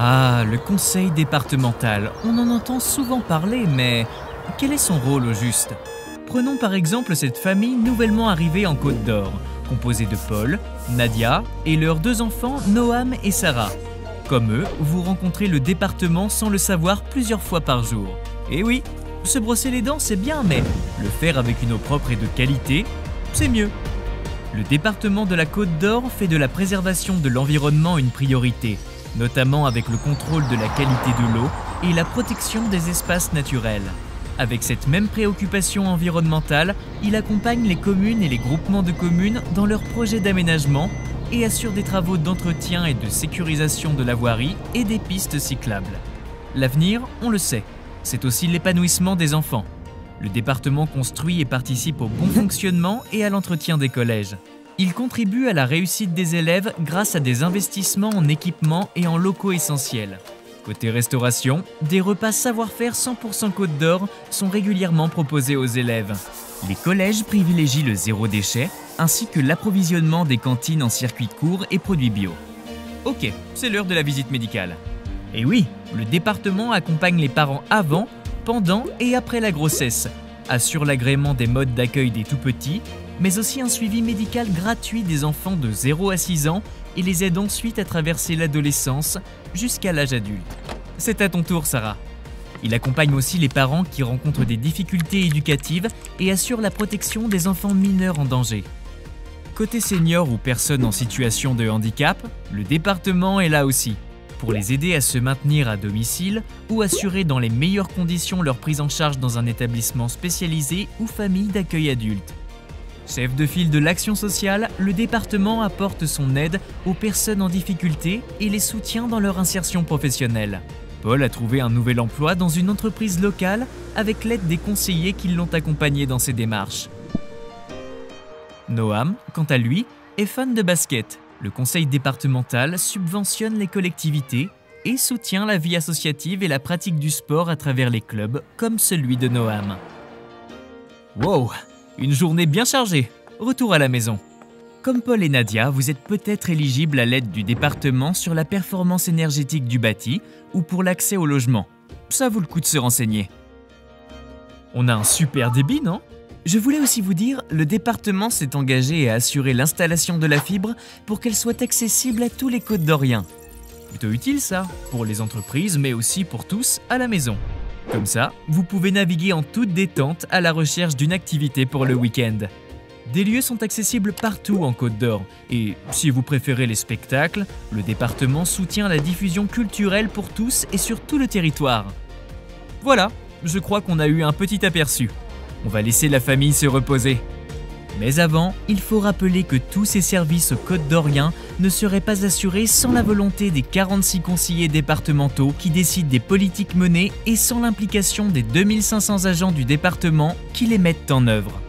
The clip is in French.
Ah, le conseil départemental. On en entend souvent parler, mais quel est son rôle au juste? Prenons par exemple cette famille nouvellement arrivée en Côte d'Or, composée de Paul, Nadia et leurs deux enfants Noam et Sarah. Comme eux, vous rencontrez le département sans le savoir plusieurs fois par jour. Et oui, se brosser les dents c'est bien, mais le faire avec une eau propre et de qualité, c'est mieux. Le département de la Côte d'Or fait de la préservation de l'environnement une priorité, notamment avec le contrôle de la qualité de l'eau et la protection des espaces naturels. Avec cette même préoccupation environnementale, il accompagne les communes et les groupements de communes dans leurs projets d'aménagement et assure des travaux d'entretien et de sécurisation de la voirie et des pistes cyclables. L'avenir, on le sait, c'est aussi l'épanouissement des enfants. Le département construit et participe au bon fonctionnement et à l'entretien des collèges. Il contribue à la réussite des élèves grâce à des investissements en équipements et en locaux essentiels. Côté restauration, des repas savoir-faire 100% Côte d'Or sont régulièrement proposés aux élèves. Les collèges privilégient le zéro déchet, ainsi que l'approvisionnement des cantines en circuit court et produits bio. Ok, c'est l'heure de la visite médicale. Et oui, le département accompagne les parents avant, pendant et après la grossesse, assure l'agrément des modes d'accueil des tout-petits, mais aussi un suivi médical gratuit des enfants de 0 à 6 ans et les aide ensuite à traverser l'adolescence jusqu'à l'âge adulte. C'est à ton tour, Sarah. Il accompagne aussi les parents qui rencontrent des difficultés éducatives et assure la protection des enfants mineurs en danger. Côté seniors ou personnes en situation de handicap, le département est là aussi, pour les aider à se maintenir à domicile ou assurer dans les meilleures conditions leur prise en charge dans un établissement spécialisé ou famille d'accueil adulte. Chef de file de l'action sociale, le département apporte son aide aux personnes en difficulté et les soutient dans leur insertion professionnelle. Paul a trouvé un nouvel emploi dans une entreprise locale avec l'aide des conseillers qui l'ont accompagné dans ses démarches. Noam, quant à lui, est fan de basket. Le conseil départemental subventionne les collectivités et soutient la vie associative et la pratique du sport à travers les clubs comme celui de Noam. Wow! Une journée bien chargée. Retour à la maison. Comme Paul et Nadia, vous êtes peut-être éligible à l'aide du département sur la performance énergétique du bâti ou pour l'accès au logement. Ça vaut le coup de se renseigner. On a un super débit, non? Je voulais aussi vous dire, le département s'est engagé à assurer l'installation de la fibre pour qu'elle soit accessible à tous les Côtes-d'Oriens. Plutôt utile ça, pour les entreprises mais aussi pour tous à la maison. Comme ça, vous pouvez naviguer en toute détente à la recherche d'une activité pour le week-end. Des lieux sont accessibles partout en Côte d'Or et, si vous préférez les spectacles, le département soutient la diffusion culturelle pour tous et sur tout le territoire. Voilà, je crois qu'on a eu un petit aperçu. On va laisser la famille se reposer. Mais avant, il faut rappeler que tous ces services côte-d'oriens ne seraient pas assurés sans la volonté des 46 conseillers départementaux qui décident des politiques menées et sans l'implication des 2500 agents du département qui les mettent en œuvre.